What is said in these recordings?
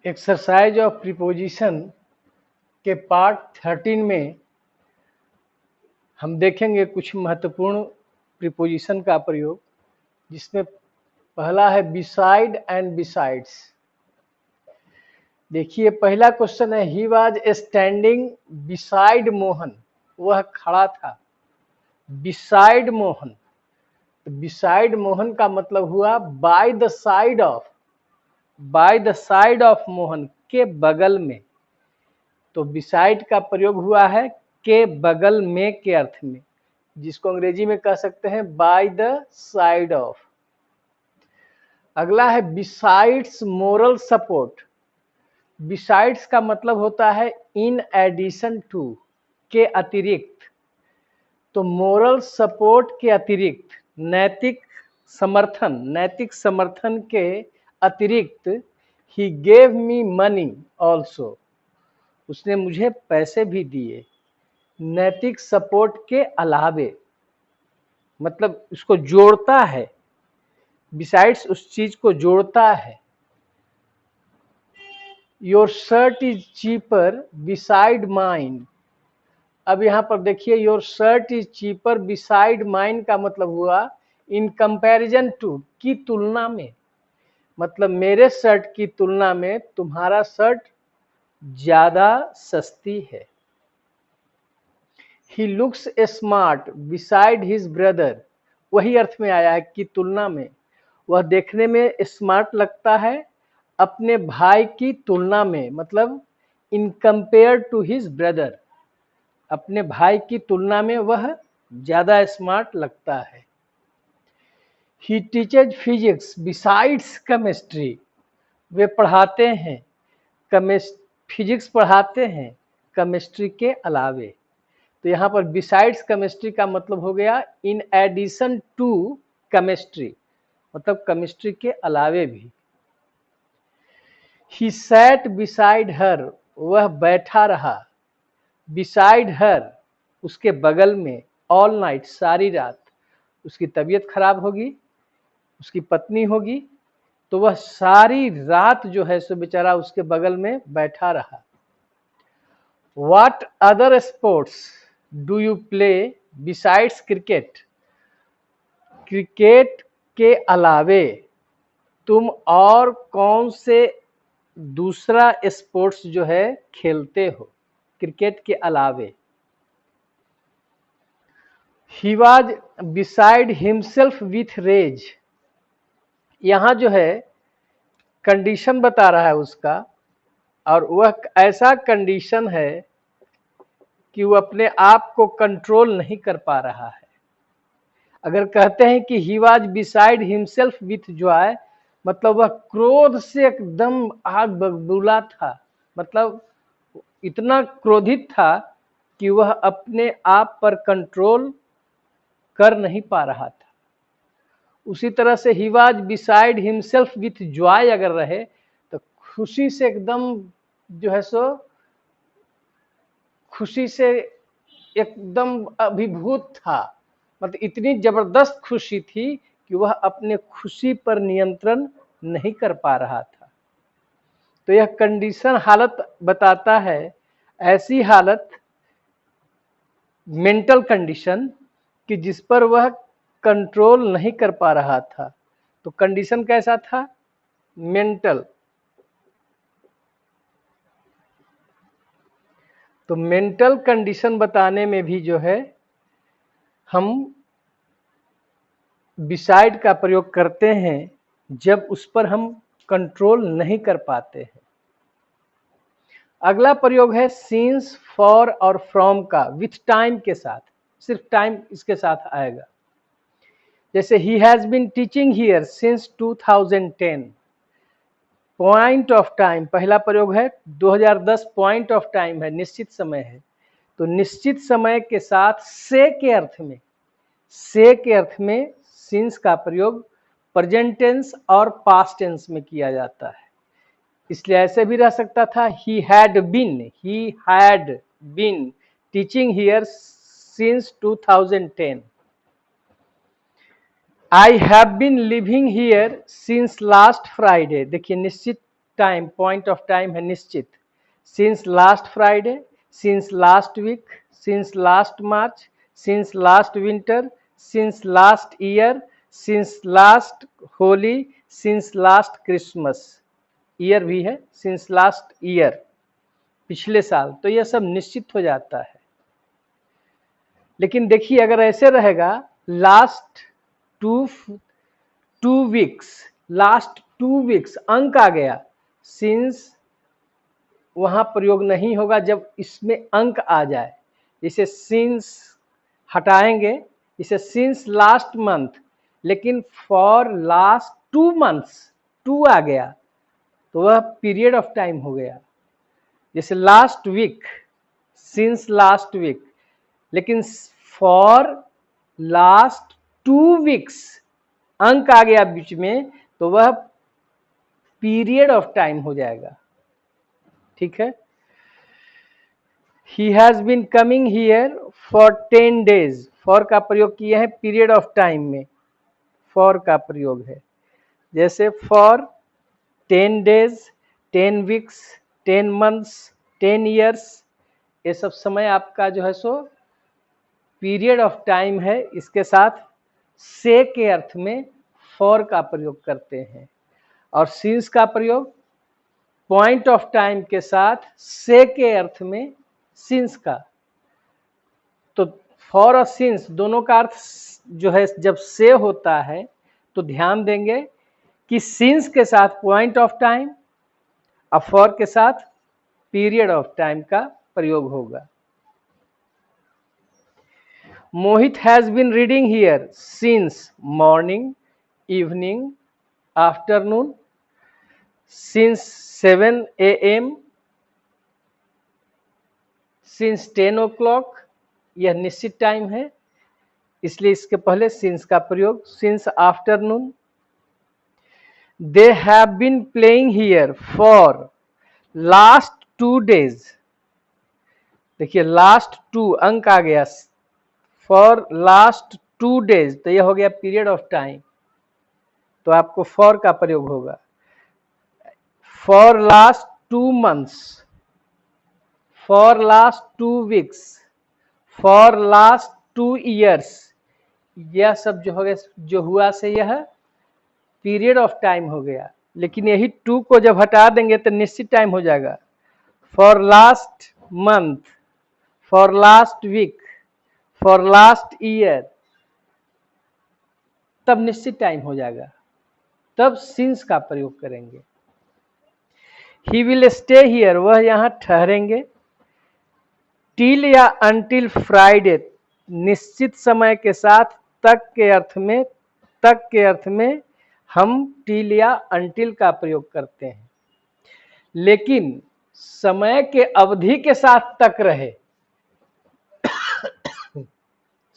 Exercise of preposition के part 13 में हम देखेंगे कुछ महत्वपूर्ण प्रीपोजिशन का प्रयोग, जिसमें पहला है बिसाइड एंड बिसाइड्स। देखिए पहला क्वेश्चन है, he was standing beside Mohan, वह खड़ा था बिसाइड मोहन। तो बिसाइड मोहन का मतलब हुआ by the side of, by the side of Mohan, के बगल में। तो बिसाइड का प्रयोग हुआ है के बगल में के अर्थ में, जिसको अंग्रेजी में कह सकते हैं बाय द साइड ऑफ। अगला है बिसाइड्स मोरल सपोर्ट। बिसाइड्स का मतलब होता है इन एडिशन टू, के अतिरिक्त। तो मोरल सपोर्ट के अतिरिक्त, नैतिक समर्थन के अतिरिक्त, he gave me money also, उसने मुझे पैसे भी दिए। नैतिक सपोर्ट के अलावे, मतलब उसको जोड़ता है, बिसाइड्स उस चीज को जोड़ता है। Your shirt is cheaper beside mine. अब यहां पर देखिए, your shirt is cheaper beside mine का मतलब हुआ इन कंपैरिजन टू, की तुलना में, मतलब मेरे शर्ट की तुलना में तुम्हारा शर्ट ज्यादा सस्ती है। He looks smart beside his brother, वही अर्थ में आया है कि तुलना में, वह देखने में स्मार्ट लगता है अपने भाई की तुलना में, मतलब in compare to his brother, अपने भाई की तुलना में वह ज्यादा स्मार्ट लगता है। ही टीचेज फिजिक्स बिसाइड्स केमिस्ट्री, वे पढ़ाते हैं फिजिक्स पढ़ाते हैं केमिस्ट्री के अलावे। तो यहाँ पर बिसाइड्स केमिस्ट्री का मतलब हो गया इन एडिशन टू केमिस्ट्री, मतलब केमिस्ट्री के अलावे भी। ही सैट बिसाइड हर, वह बैठा रहा बिसाइड हर, उसके बगल में, ऑल नाइट, सारी रात। उसकी तबीयत खराब होगी, उसकी पत्नी होगी, तो वह सारी रात जो है सो बेचारा उसके बगल में बैठा रहा। What other sports do you play besides cricket? Cricket के अलावे तुम और कौन से दूसरा स्पोर्ट्स जो है खेलते हो, क्रिकेट के अलावे। He was beside himself with rage, यहाँ जो है कंडीशन बता रहा है उसका, और वह ऐसा कंडीशन है कि वो अपने आप को कंट्रोल नहीं कर पा रहा है। अगर कहते हैं कि he was beside himself with Joy, मतलब वह क्रोध से एकदम आग बबूला था, मतलब इतना क्रोधित था कि वह अपने आप पर कंट्रोल कर नहीं पा रहा था। उसी तरह से he was beside himself with Joy अगर रहे तो खुशी से एकदम जो है सो, खुशी से एकदम अभिभूत था, मतलब इतनी जबरदस्त खुशी थी कि वह अपने खुशी पर नियंत्रण नहीं कर पा रहा था। तो यह कंडीशन हालत बताता है, ऐसी हालत, मेंटल कंडीशन, कि जिस पर वह कंट्रोल नहीं कर पा रहा था। तो कंडीशन कैसा था? मेंटल। तो मेंटल कंडीशन बताने में भी जो है हम बिसाइड का प्रयोग करते हैं जब उस पर हम कंट्रोल नहीं कर पाते हैं। अगला प्रयोग है सिंस, फॉर और फ्रॉम का विथ टाइम के साथ, सिर्फ टाइम इसके साथ आएगा। जैसे ही has been teaching here since 2010, point of time पहला प्रयोग है, 2010 पॉइंट ऑफ टाइम है, निश्चित समय है। तो निश्चित समय के साथ से के अर्थ में, से के अर्थ में सिंस का प्रयोग प्रेजेंट टेंस और पास्ट टेंस में किया जाता है। इसलिए ऐसे भी रह सकता था, he had been teaching here since 2010। I have been living here since last Friday, देखिए निश्चित टाइम, पॉइंट ऑफ टाइम है निश्चित। Since last Friday, since last week, since last March, since last winter, since last year, since last Holi, since last Christmas. Year भी है, since last year, पिछले साल। तो यह सब निश्चित हो जाता है। लेकिन देखिए अगर ऐसे रहेगा last two weeks, last 2 weeks अंक आ गया, सिंस वहां प्रयोग नहीं होगा जब इसमें अंक आ जाए। इसे सिंस हटाएंगे, इसे सिंस लास्ट मंथ, लेकिन फॉर लास्ट 2 मंथ्स 2 आ गया तो वह पीरियड ऑफ टाइम हो गया। जैसे last week, since last week, लेकिन फॉर लास्ट 2 वीक्स अंक आ गया बीच में तो वह पीरियड ऑफ टाइम हो जाएगा। ठीक है। He has been coming here for 10 days। For का प्रयोग किया है पीरियड ऑफ टाइम में, फॉर का प्रयोग है। जैसे for 10 days, 10 weeks, 10 months, 10 years, ये सब समय आपका जो है सो पीरियड ऑफ टाइम है। इसके साथ से के अर्थ में फॉर का प्रयोग करते हैं, और सिंस का प्रयोग पॉइंट ऑफ टाइम के साथ से के अर्थ में सिंस का। तो फॉर और सिंस दोनों का अर्थ जो है जब से होता है तो ध्यान देंगे कि सिंस के साथ पॉइंट ऑफ टाइम और फॉर के साथ पीरियड ऑफ टाइम का प्रयोग होगा। Mohit has been reading here since morning, evening, afternoon, since 7 AM, since 10 o'clock। यह निश्चित टाइम है, इसलिए इसके पहले सिंस का प्रयोग। Since afternoon. They have been playing here for last 2 days। देखिए लास्ट 2 अंक आ गया, फॉर लास्ट 2 days, तो यह हो गया पीरियड ऑफ टाइम, तो आपको फॉर का प्रयोग होगा। For last 2 months, for last 2 weeks, for last 2 years, यह सब जो हो गया, जो हुआ से यह पीरियड ऑफ टाइम हो गया। लेकिन यही 2 को जब हटा देंगे तो निश्चित टाइम हो जाएगा। For last month, for last week, for last year, तब निश्चित टाइम हो जाएगा, तब सिंस का प्रयोग करेंगे। ही विल स्टे हियर, वह यहां ठहरेंगे। टिल या अंटिल फ्राइडे, निश्चित समय के साथ तक के अर्थ में, तक के अर्थ में हम टिल या अंटिल का प्रयोग करते हैं। लेकिन समय के अवधि के साथ तक रहे,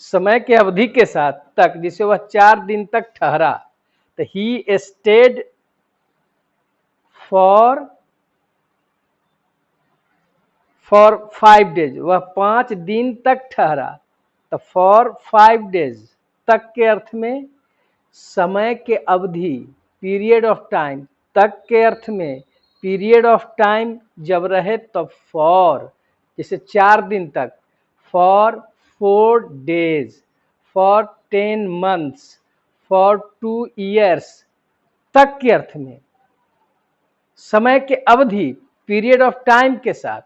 समय के अवधि के साथ तक, जिसे वह 4 दिन तक ठहरा, तो ही स्टेड फॉर 5 days, वह 5 दिन तक ठहरा। तो फॉर 5 days तक के अर्थ में समय के अवधि, पीरियड ऑफ टाइम, तक के अर्थ में पीरियड ऑफ टाइम जब रहे तब फॉर, जैसे 4 दिन तक, for 4 days, for 10 months, for 2 years, तक के अर्थ में समय के अवधि, पीरियड ऑफ टाइम के साथ,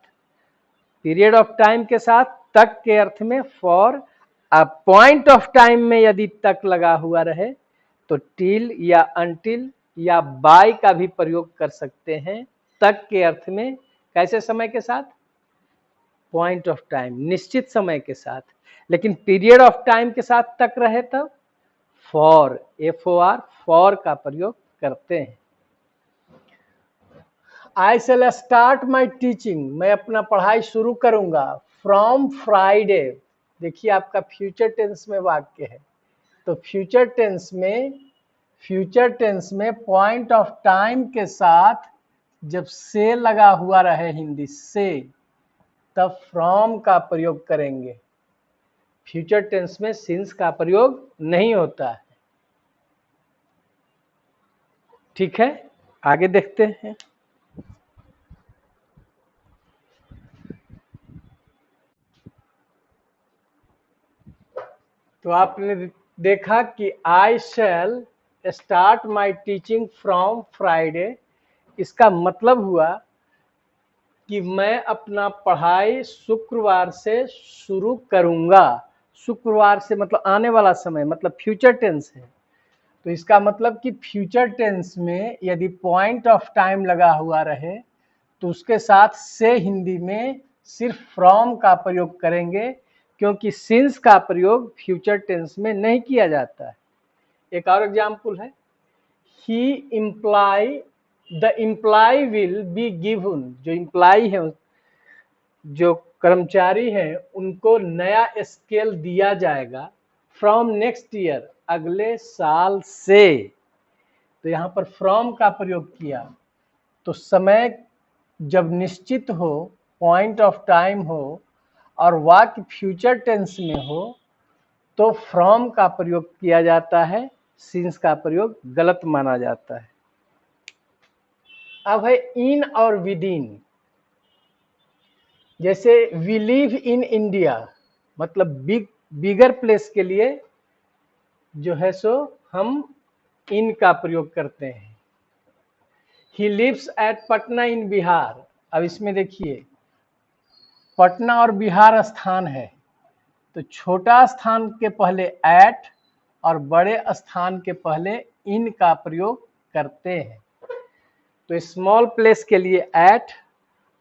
पीरियड ऑफ टाइम के साथ तक के अर्थ में फॉर। अब पॉइंट ऑफ टाइम में यदि तक लगा हुआ रहे तो टिल या अंटिल या बाय का भी प्रयोग कर सकते हैं तक के अर्थ में। कैसे समय के साथ? पॉइंट ऑफ टाइम, निश्चित समय के साथ। लेकिन पीरियड ऑफ टाइम के साथ तक रहे तब फॉर, FOR, फॉर का प्रयोग करते हैं। आई शैल स्टार्ट माई टीचिंग, मैं अपना पढ़ाई शुरू करूंगा। फ्रॉम फ्राइडे, देखिए आपका फ्यूचर टेंस में वाक्य है, तो फ्यूचर टेंस में पॉइंट ऑफ टाइम के साथ जब से लगा हुआ रहे, हिंदी से, तब फ्रॉम का प्रयोग करेंगे। फ्यूचर टेंस में सिंस का प्रयोग नहीं होता है। ठीक है, आगे देखते हैं। तो आपने देखा कि I shall start my teaching from Friday, इसका मतलब हुआ कि मैं अपना पढ़ाई शुक्रवार से शुरू करूंगा। शुक्रवार से मतलब आने वाला समय, मतलब फ्यूचर टेंस है। तो इसका मतलब कि फ्यूचर टेंस में यदि पॉइंट ऑफ टाइम लगा हुआ रहे तो उसके साथ से हिंदी में सिर्फ फ्रॉम का प्रयोग करेंगे, क्योंकि सिंस का प्रयोग फ्यूचर टेंस में नहीं किया जाता है। एक और एग्जाम्पल है, he employee, the employee will be given, जो इम्प्लाई है, जो कर्मचारी हैं, उनको नया स्केल दिया जाएगा फ्रॉम नेक्स्ट ईयर, अगले साल से। तो यहाँ पर फ्रॉम का प्रयोग किया। तो समय जब निश्चित हो, पॉइंट ऑफ टाइम हो और वाक्य फ्यूचर टेंस में हो तो फ्रॉम का प्रयोग किया जाता है, सिंस का प्रयोग गलत माना जाता है। अब है इन और विद इन। जैसे वी लिव इन इंडिया, मतलब बिगर प्लेस के लिए जो है सो हम इन का प्रयोग करते हैं। ही लिव्स एट पटना इन बिहार। अब इसमें देखिए, पटना और बिहार स्थान है, तो छोटा स्थान के पहले एट और बड़े स्थान के पहले इन का प्रयोग करते हैं। तो स्मॉल प्लेस के लिए एट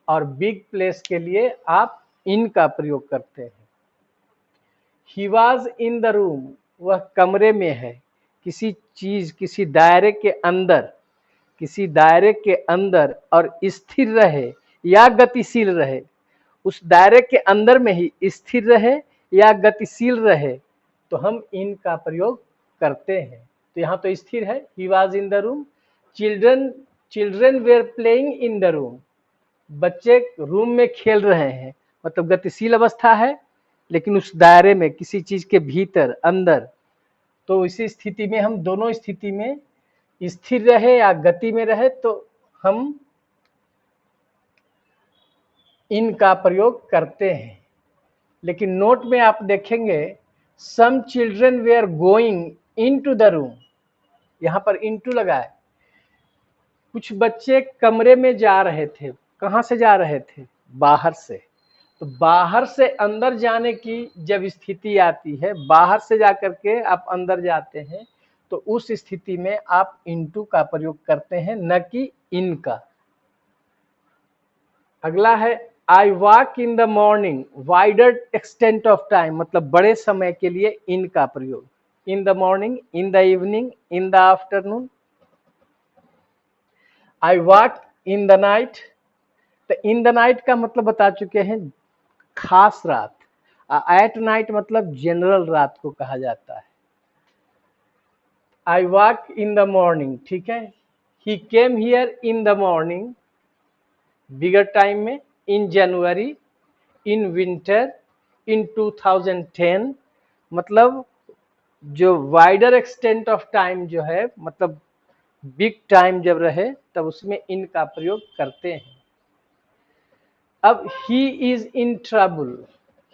और बिग प्लेस के लिए आप इन का प्रयोग करते हैं। ही वॉज इन द रूम, वह कमरे में है। किसी चीज, किसी दायरे के अंदर, किसी दायरे के अंदर और स्थिर रहे या गतिशील रहे, उस दायरे के अंदर में ही स्थिर रहे या गतिशील रहे तो हम इन का प्रयोग करते हैं। तो यहाँ तो स्थिर है, he was in the room. Children were playing in the room, बच्चे रूम में खेल रहे हैं, मतलब गतिशील अवस्था है लेकिन उस दायरे में, किसी चीज के भीतर, अंदर। तो इसी स्थिति में, हम दोनों स्थिति में स्थिर रहे या गति में रहे तो हम इन का प्रयोग करते हैं। लेकिन नोट में आप देखेंगे, some children were going into the room, यहाँ पर इनटू लगा है। कुछ बच्चे कमरे में जा रहे थे। कहाँ से जा रहे थे? बाहर से। तो बाहर से अंदर जाने की जब स्थिति आती है, बाहर से जाकर के आप अंदर जाते हैं, तो उस स्थिति में आप इनटू का प्रयोग करते हैं, न कि इन का। अगला है I walk in the morning wider extent of time, मतलब बड़े समय के लिए इन का प्रयोग। इन the morning, in the evening, in the afternoon. I walk in the night, तो इन द नाइट का मतलब बता चुके हैं, खास रात। एट नाइट मतलब जनरल रात को कहा जाता है। I walk in the morning, ठीक है। He came here in the morning, bigger time में, इन जनवरी, इन विंटर, इन 2010, मतलब जो वाइडर एक्सटेंट ऑफ टाइम जो है, मतलब बिग टाइम जब रहे तब उसमें इन का प्रयोग करते हैं। अब he is in trouble,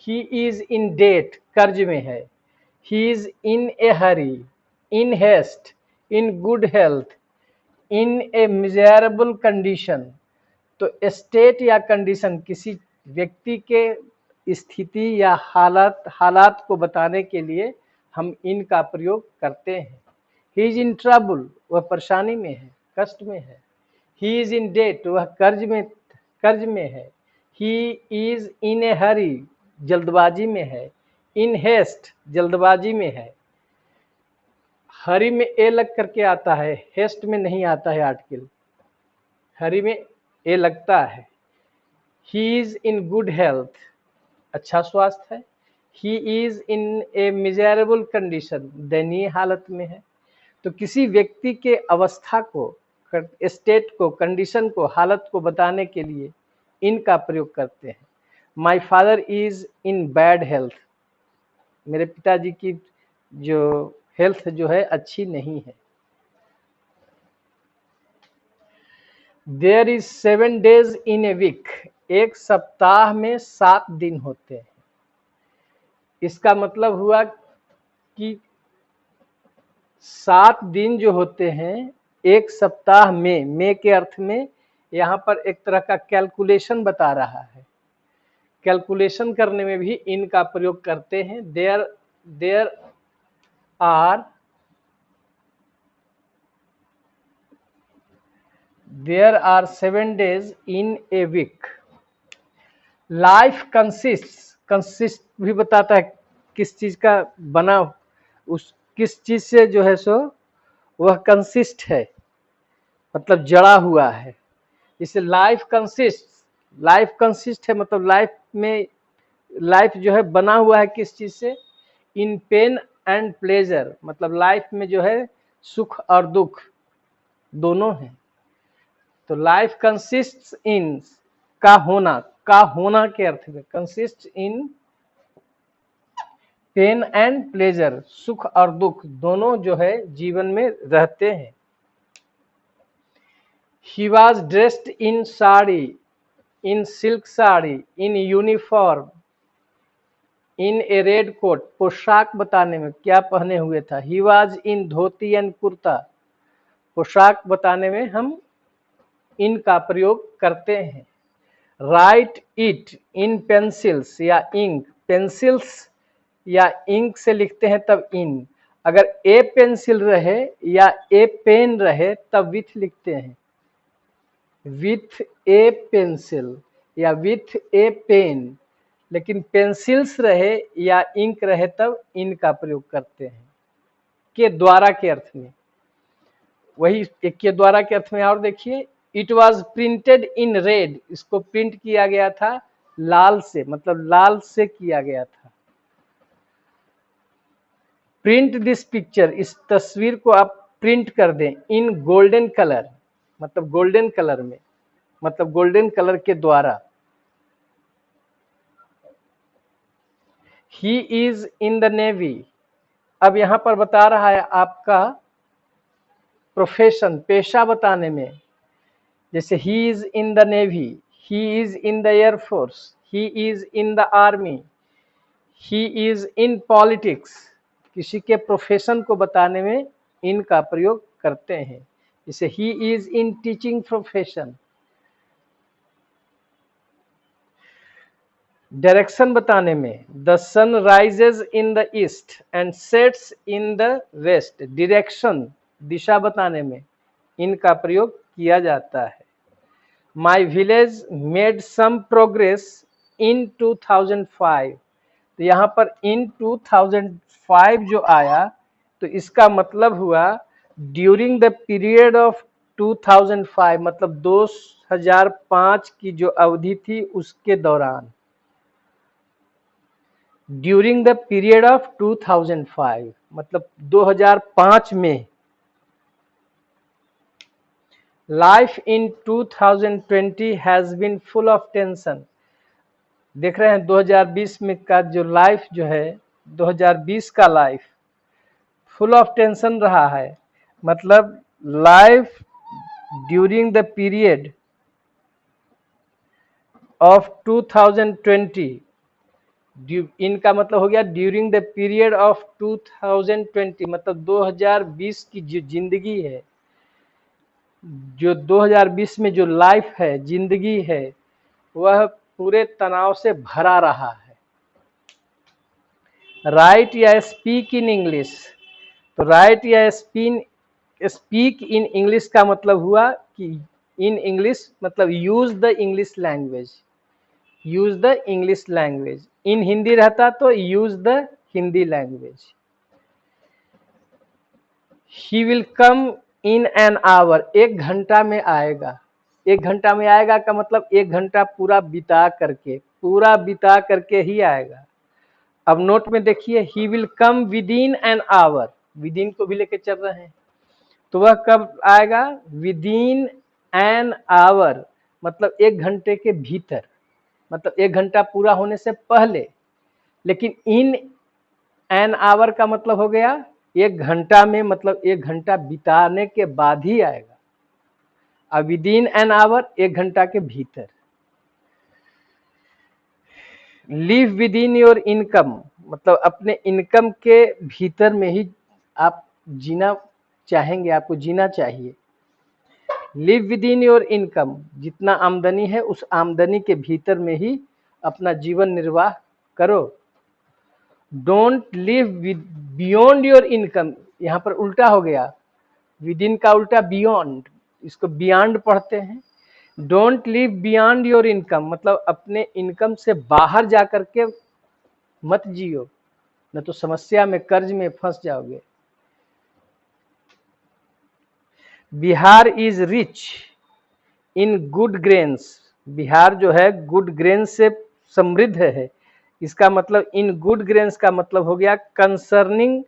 he is in debt, कर्ज में है। He is in a hurry, in haste, in good health, in a miserable condition. तो स्टेट या कंडीशन किसी व्यक्ति के स्थिति या हालात को बताने के लिए हम इन का प्रयोग करते हैं। ही इज इन ट्रबल, वह परेशानी में है, कष्ट में है। ही इज इन डेट, वह कर्ज में है। ही इज इन ए हरी, जल्दबाजी में है। इन हेस्ट, जल्दबाजी में है। हरी में ए लग करके आता है, हेस्ट में नहीं आता है आर्टिकल, हरी में ए लगता है। He is in good health, अच्छा स्वास्थ्य है। He is in a miserable condition, दयनीय हालत में है। तो किसी व्यक्ति के अवस्था को, स्टेट को, कंडीशन को, हालत को बताने के लिए इन का प्रयोग करते हैं। My father is in bad health, मेरे पिताजी की जो हेल्थ जो है अच्छी नहीं है। There is 7 days in a week, एक सप्ताह में 7 दिन होते हैं। इसका मतलब हुआ कि 7 दिन जो होते हैं एक सप्ताह में, मे के अर्थ में यहाँ पर एक तरह का कैलकुलेशन बता रहा है। कैलकुलेशन करने में भी इन का प्रयोग करते हैं। There are 7 days in a week. Life consist भी बताता है किस चीज का बना, उस किस चीज से जो है सो वह कंसिस्ट है, मतलब जड़ा हुआ है। इसे लाइफ कंसिस्ट है, मतलब लाइफ जो है बना हुआ है किस चीज से, इन पेन एंड प्लेजर, मतलब लाइफ में जो है सुख और दुख दोनों हैं। तो लाइफ कंसिस्ट इन का होना के अर्थ में, consist in pen and pleasure, सुख और दुख दोनों जो है जीवन में रहते हैं। He was dressed in sari, in silk sari, in uniform, in a red coat। पोशाक बताने में क्या पहने हुए था। He was in dhoti and kurta. पोशाक बताने में हम इन का प्रयोग करते हैं। राइट इट इन पेंसिल्स या इंक, पेंसिल्स या इंक से लिखते हैं तब इन, अगर ए पेंसिल रहे या ए पेन रहे तब विथ लिखते हैं। विथ ए पेंसिल या विथ ए पेन, लेकिन पेंसिल्स रहे या इंक रहे तब इन का प्रयोग करते हैं। के द्वारा के अर्थ में, वही एक के द्वारा के अर्थ में। और देखिए, it was printed in red, इसको प्रिंट किया गया था लाल से, मतलब लाल से किया गया था। प्रिंट दिस पिक्चर, इस तस्वीर को आप प्रिंट कर दें। इन गोल्डन कलर, मतलब गोल्डन कलर में, मतलब गोल्डन कलर के द्वारा। ही इज इन द नेवी, अब यहां पर बता रहा है आपका प्रोफेशन, पेशा बताने में। जैसे he is in the navy, he is in the air force, he is in the army, he is in politics, किसी के प्रोफेशन को बताने में इन का प्रयोग करते हैं। जैसे he is in teaching profession. Direction बताने में, the sun rises in the east and sets in the west. Direction, दिशा बताने में इनका प्रयोग किया जाता है। My village made some progress in 2005, तो यहाँ पर इन 2005 जो आया तो इसका मतलब हुआ ड्यूरिंग द पीरियड ऑफ 2005, मतलब 2005 की जो अवधि थी उसके दौरान। ड्यूरिंग द पीरियड ऑफ 2005 मतलब 2005 में। Life in 2020 has been full of tension, देख रहे हैं 2020 में का जो लाइफ जो है, 2020 का लाइफ फुल ऑफ टेंशन रहा है। मतलब life during the period of 2020, इनका मतलब हो गया ड्यूरिंग द पीरियड ऑफ 2020, मतलब 2020 की जो जिंदगी है, जो 2020 में जो लाइफ है, जिंदगी है, वह पूरे तनाव से भरा रहा है। राइट या स्पीक इन इंग्लिश, तो राइट या स्पीक इन इंग्लिश का मतलब हुआ कि इन इंग्लिश मतलब use the English language, use the English language. In Hindi रहता तो use the Hindi language. He will come in an hour, 1 घंटा में आएगा। 1 घंटा में आएगा का मतलब 1 घंटा पूरा बिता करके ही आएगा। अब नोट में देखिए, ही will come with in an our, with in को भी लेके चल रहे हैं, तो वह कब आएगा, विद इन एन आवर मतलब 1 घंटे के भीतर, मतलब 1 घंटा पूरा होने से पहले। लेकिन इन एन आवर का मतलब हो गया 1 घंटा में, मतलब 1 घंटा बिताने के बाद ही आएगा। अब विद इन एन आवर 1 घंटा के भीतर। Live with in your income, मतलब अपने इनकम के भीतर में ही आप जीना चाहेंगे, आपको जीना चाहिए। Live with in your income, जितना आमदनी है उस आमदनी के भीतर में ही अपना जीवन निर्वाह करो। Don't live with beyond your income, यहाँ पर उल्टा हो गया, विद इन का उल्टा बियॉन्ड, इसको बियॉन्ड पढ़ते हैं। Don't live beyond your income, मतलब अपने इनकम से बाहर जा करके मत जियो, न तो समस्या में, कर्ज में फंस जाओगे। Bihar is rich in good grains, Bihar जो है गुड ग्रेन से समृद्ध है। इसका मतलब इन गुड ग्रेन्स का मतलब हो गया कंसर्निंग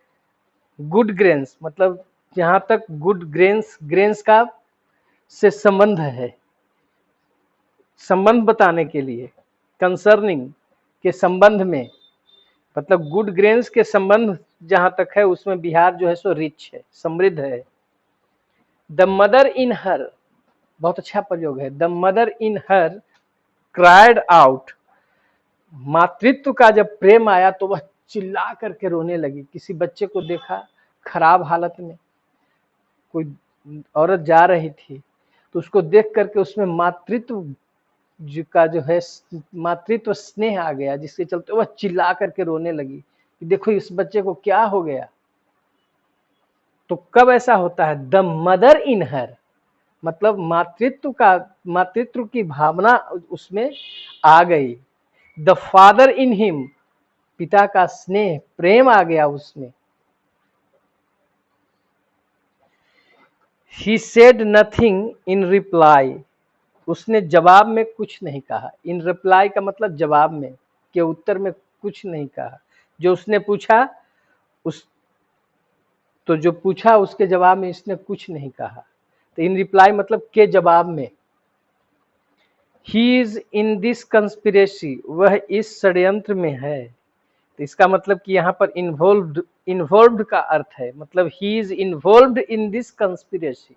गुड ग्रेन्स, मतलब जहां तक गुड ग्रेन्स का से संबंध है, संबंध बताने के लिए कंसर्निंग के संबंध में, मतलब गुड ग्रेन्स के संबंध जहां तक है उसमें बिहार जो है सो रिच है, समृद्ध है। द मदर इन हर, बहुत अच्छा प्रयोग है, the mother in her cried out, मातृत्व का जब प्रेम आया तो वह चिल्ला करके रोने लगी। किसी बच्चे को देखा खराब हालत में, कोई औरत जा रही थी तो उसको देख करके उसमें मातृत्व का जो है मातृत्व स्नेह आ गया, जिसके चलते वह चिल्ला करके रोने लगी कि देखो इस बच्चे को क्या हो गया। तो कब ऐसा होता है? द मदर इन हर, मतलब मातृत्व की भावना उसमें आ गई। द फादर इन हिम, पिता का स्नेह प्रेम आ गया उसमें। He said nothing in reply, उसने जवाब में कुछ नहीं कहा। इन रिप्लाई का मतलब जवाब में, के उत्तर में कुछ नहीं कहा। जो उसने पूछा जो पूछा उसके जवाब में इसने कुछ नहीं कहा। तो इन रिप्लाई मतलब के जवाब में। ही इज इन दिस कंस्पिरेसी, वह इस षड्यंत्र में है। तो इसका मतलब कि यहाँ पर इन्वॉल्व्ड का अर्थ है, मतलब he is involved in this conspiracy.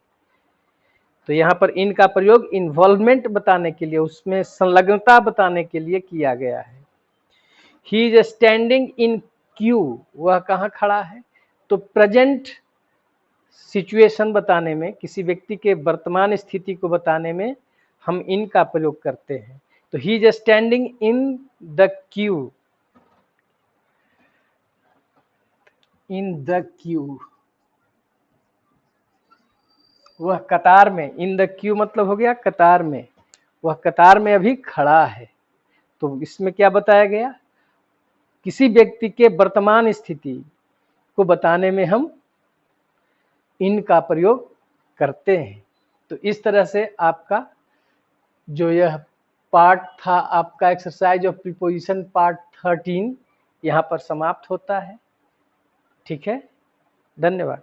तो यहाँ पर इन का प्रयोग इन्वॉल्वमेंट बताने के लिए, उसमें संलग्नता बताने के लिए किया गया है। He is standing in Q, वह कहाँ खड़ा है? तो प्रेजेंट सिचुएशन बताने में, किसी व्यक्ति के वर्तमान स्थिति को बताने में हम इन का प्रयोग करते हैं। तो he is standing in the Q, in the Q, वह कतार में, इन द क्यू मतलब हो गया कतार में, वह कतार में अभी खड़ा है। तो इसमें क्या बताया गया? किसी व्यक्ति के वर्तमान स्थिति को बताने में हम इन का प्रयोग करते हैं। तो इस तरह से आपका जो यह पार्ट था, आपका एक्सरसाइज ऑफ प्रीपोजिशन पार्ट 13 यहाँ पर समाप्त होता है। ठीक है, धन्यवाद।